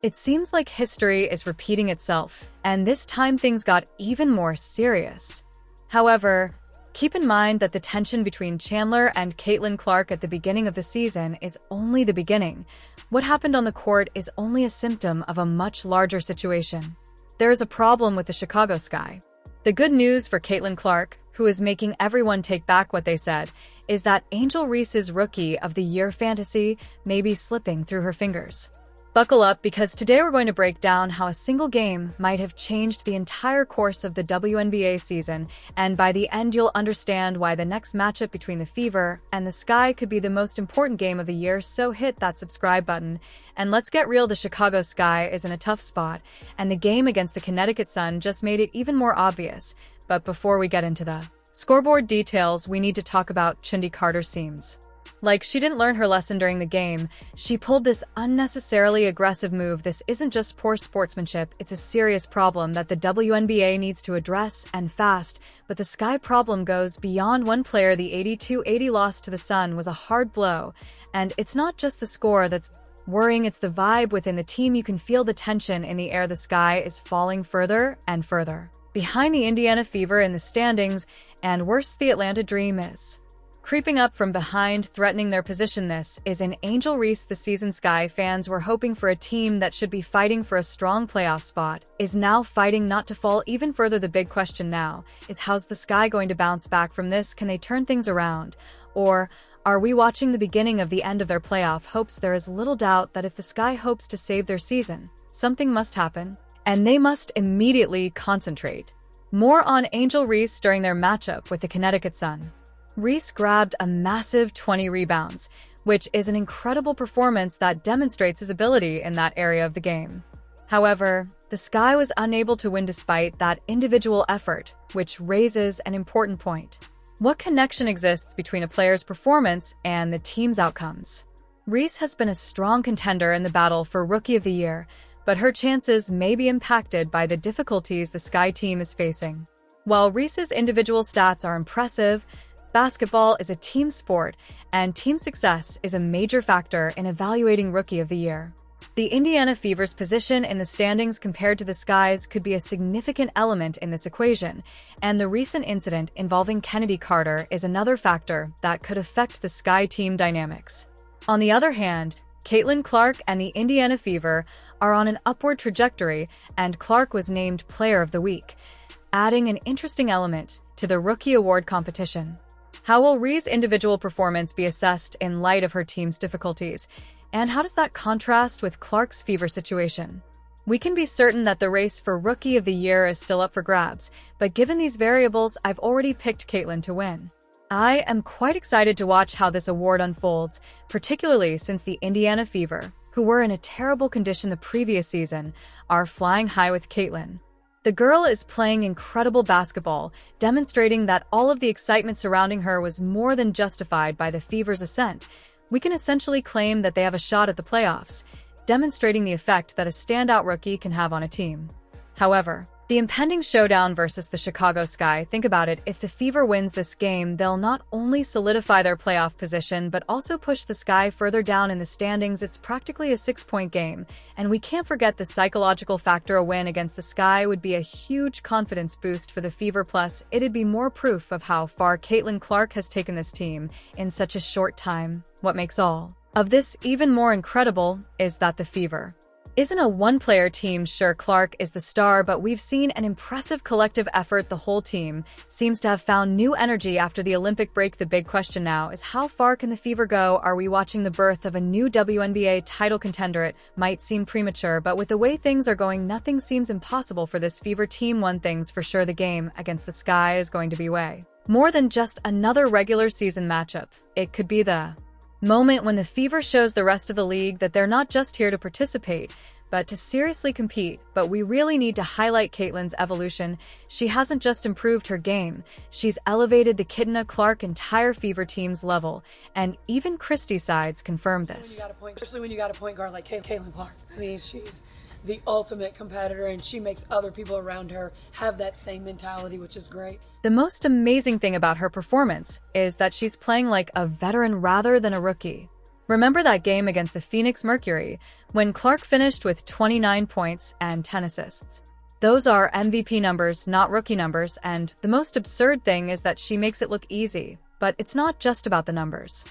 It seems like history is repeating itself, and this time things got even more serious. However, keep in mind that the tension between Chandler and Caitlin Clark at the beginning of the season is only the beginning. What happened on the court is only a symptom of a much larger situation. There is a problem with the Chicago Sky. The good news for Caitlin Clark, who is making everyone take back what they said, is that Angel Reese's Rookie of the Year fantasy may be slipping through her fingers. Buckle up, because today we're going to break down how a single game might have changed the entire course of the WNBA season, and by the end you'll understand why the next matchup between the Fever and the Sky could be the most important game of the year, so hit that subscribe button. And let's get real, the Chicago Sky is in a tough spot, and the game against the Connecticut Sun just made it even more obvious. But before we get into the scoreboard details, we need to talk about Chennedy Carter's seams. Like she didn't learn her lesson during the game, she pulled this unnecessarily aggressive move. This isn't just poor sportsmanship, it's a serious problem that the WNBA needs to address, and fast. But the Sky problem goes beyond one player. The 82-80 loss to the Sun was a hard blow, and it's not just the score that's worrying, it's the vibe within the team. You can feel the tension in the air. The Sky is falling further and further behind the Indiana Fever in the standings, and worse, the Atlanta Dream is creeping up from behind, threatening their position. This is an Angel Reese. The season Sky fans were hoping for a team that should be fighting for a strong playoff spot is now fighting not to fall even further. The big question now is, how's the Sky going to bounce back from this? Can they turn things around? Or are we watching the beginning of the end of their playoff hopes? There is little doubt that if the Sky hopes to save their season, something must happen, and they must immediately concentrate more on Angel Reese during their matchup with the Connecticut Sun. Reese grabbed a massive 20 rebounds, which is an incredible performance that demonstrates his ability in that area of the game. However, the Sky was unable to win despite that individual effort, which raises an important point. What connection exists between a player's performance and the team's outcomes? Reese has been a strong contender in the battle for Rookie of the Year, but her chances may be impacted by the difficulties the Sky team is facing. While Reese's individual stats are impressive, basketball is a team sport, and team success is a major factor in evaluating Rookie of the Year. The Indiana Fever's position in the standings compared to the Sky's could be a significant element in this equation, and the recent incident involving Chennedy Carter is another factor that could affect the Sky team dynamics. On the other hand, Caitlin Clark and the Indiana Fever are on an upward trajectory, and Clark was named Player of the Week, adding an interesting element to the Rookie Award competition. How will Reese's individual performance be assessed in light of her team's difficulties? And how does that contrast with Clark's Fever situation? We can be certain that the race for Rookie of the Year is still up for grabs, but given these variables, I've already picked Caitlin to win. I am quite excited to watch how this award unfolds, particularly since the Indiana Fever, who were in a terrible condition the previous season, are flying high with Caitlin. The girl is playing incredible basketball, demonstrating that all of the excitement surrounding her was more than justified by the Fever's ascent. We can essentially claim that they have a shot at the playoffs, demonstrating the effect that a standout rookie can have on a team. However, the impending showdown versus the Chicago Sky, think about it, if the Fever wins this game, they'll not only solidify their playoff position, but also push the Sky further down in the standings. It's practically a 6-point game, and we can't forget the psychological factor. A win against the Sky would be a huge confidence boost for the Fever, plus it'd be more proof of how far Caitlin Clark has taken this team in such a short time. What makes all of this even more incredible is that the Fever isn't a one-player team. Sure, Clark is the star, but we've seen an impressive collective effort. The whole team seems to have found new energy after the Olympic break. The big question now is, how far can the Fever go? Are we watching the birth of a new WNBA title contender? It might seem premature, but with the way things are going, nothing seems impossible for this Fever team. One thing's for sure, the game against the Sky is going to be way more than just another regular season matchup. It could be the moment when the Fever shows the rest of the league that they're not just here to participate, but to seriously compete. But we really need to highlight Caitlin's evolution. She hasn't just improved her game, she's elevated the Kidna Clark entire Fever team's level, and even Christie's sides confirmed this. Especially when you got a point guard like Caitlin Clark. I mean, she's the ultimate competitor, and she makes other people around her have that same mentality, which is great. The most amazing thing about her performance is that she's playing like a veteran rather than a rookie. Remember that game against the Phoenix Mercury when Clark finished with 29 points and 10 assists? Those are MVP numbers, not rookie numbers, and the most absurd thing is that she makes it look easy. But it's not just about the numbers.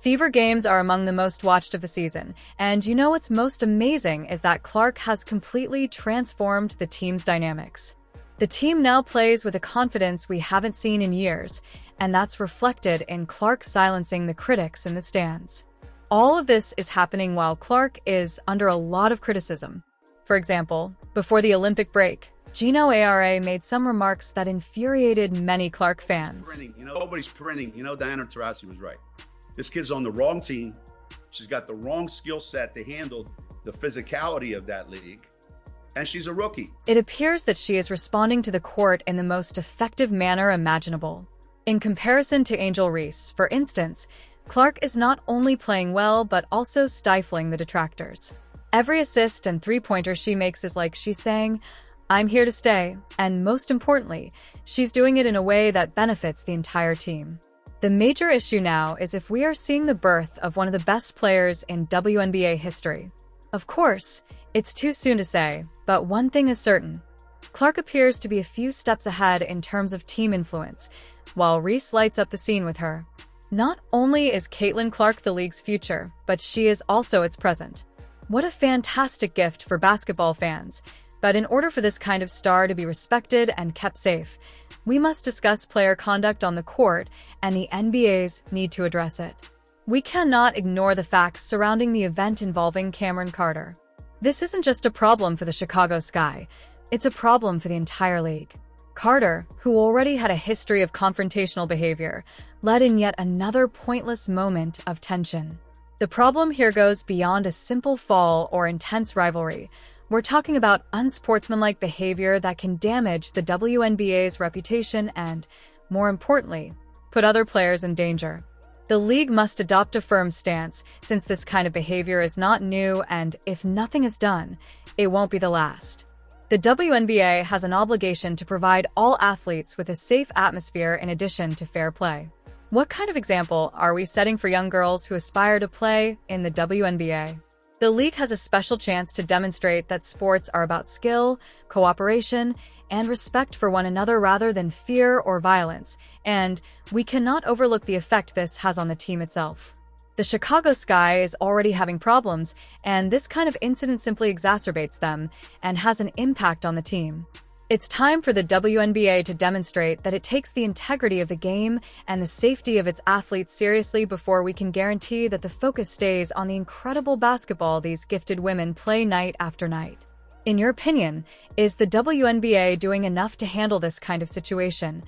Fever games are among the most watched of the season, and you know what's most amazing is that Clark has completely transformed the team's dynamics. The team now plays with a confidence we haven't seen in years, and that's reflected in Clark silencing the critics in the stands. All of this is happening while Clark is under a lot of criticism. For example, before the Olympic break, Gino Ara made some remarks that infuriated many Clark fans. Nobody's printing. Diana Taurasi was right. This kid's on the wrong team. She's got the wrong skill set to handle the physicality of that league. And she's a rookie. It appears that she is responding to the court in the most effective manner imaginable. In comparison to Angel Reese, for instance, Clark is not only playing well, but also stifling the detractors. Every assist and three-pointer she makes is like she's saying, "I'm here to stay," and most importantly, she's doing it in a way that benefits the entire team. The major issue now is if we are seeing the birth of one of the best players in WNBA history. Of course, it's too soon to say, but one thing is certain. Clark appears to be a few steps ahead in terms of team influence, while Reese lights up the scene with her. Not only is Caitlin Clark the league's future, but she is also its present. What a fantastic gift for basketball fans. But in order for this kind of star to be respected and kept safe, we must discuss player conduct on the court, and the NBA's need to address it. We cannot ignore the facts surrounding the event involving Chennedy Carter. This isn't just a problem for the Chicago Sky, it's a problem for the entire league. Carter, who already had a history of confrontational behavior, led in yet another pointless moment of tension. The problem here goes beyond a simple fall or intense rivalry. We're talking about unsportsmanlike behavior that can damage the WNBA's reputation and, more importantly, put other players in danger. The league must adopt a firm stance, since this kind of behavior is not new and, if nothing is done, it won't be the last. The WNBA has an obligation to provide all athletes with a safe atmosphere in addition to fair play. What kind of example are we setting for young girls who aspire to play in the WNBA? The league has a special chance to demonstrate that sports are about skill, cooperation, and respect for one another rather than fear or violence, and we cannot overlook the effect this has on the team itself. The Chicago Sky is already having problems, and this kind of incident simply exacerbates them and has an impact on the team. It's time for the WNBA to demonstrate that it takes the integrity of the game and the safety of its athletes seriously before we can guarantee that the focus stays on the incredible basketball these gifted women play night after night. In your opinion, is the WNBA doing enough to handle this kind of situation,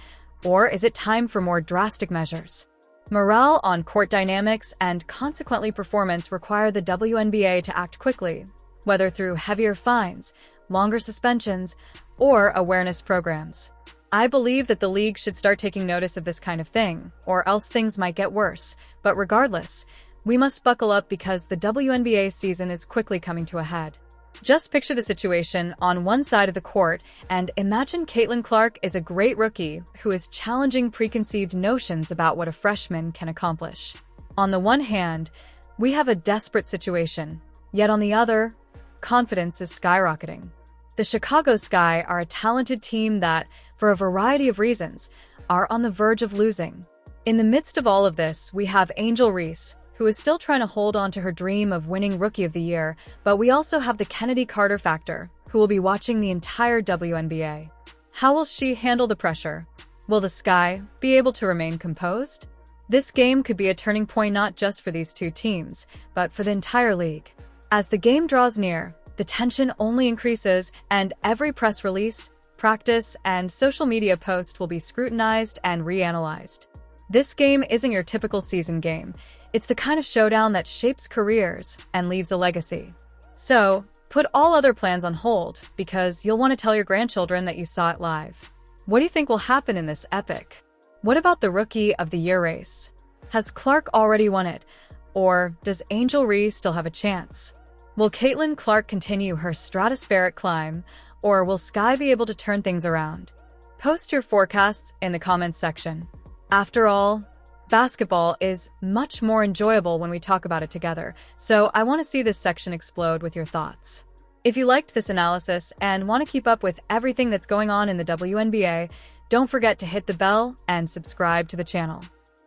or is it time for more drastic measures? Morale, on-court dynamics, and consequently performance require the WNBA to act quickly, whether through heavier fines, longer suspensions, or awareness programs. I believe that the league should start taking notice of this kind of thing, or else things might get worse. But regardless, we must buckle up because the WNBA season is quickly coming to a head. Just picture the situation on one side of the court and imagine Caitlin Clark is a great rookie who is challenging preconceived notions about what a freshman can accomplish. On the one hand, we have a desperate situation, yet on the other, confidence is skyrocketing. The Chicago Sky are a talented team that, for a variety of reasons, are on the verge of losing. In the midst of all of this, we have Angel Reese, who is still trying to hold on to her dream of winning Rookie of the Year, but we also have the Chennedy Carter factor, who will be watching the entire WNBA. How will she handle the pressure? Will the Sky be able to remain composed? This game could be a turning point not just for these two teams, but for the entire league. As the game draws near, the tension only increases, and every press release, practice, and social media post will be scrutinized and reanalyzed. This game isn't your typical season game. It's the kind of showdown that shapes careers and leaves a legacy. So, put all other plans on hold, because you'll want to tell your grandchildren that you saw it live. What do you think will happen in this epic? What about the Rookie of the Year race? Has Clark already won it? Or does Angel Reese still have a chance? Will Caitlin Clark continue her stratospheric climb, or will Sky be able to turn things around? Post your forecasts in the comments section. After all, basketball is much more enjoyable when we talk about it together, so I want to see this section explode with your thoughts. If you liked this analysis and want to keep up with everything that's going on in the WNBA, don't forget to hit the bell and subscribe to the channel.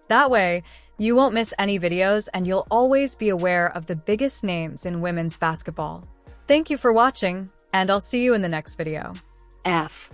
That way, you won't miss any videos and you'll always be aware of the biggest names in women's basketball. Thank you for watching, and I'll see you in the next video. F.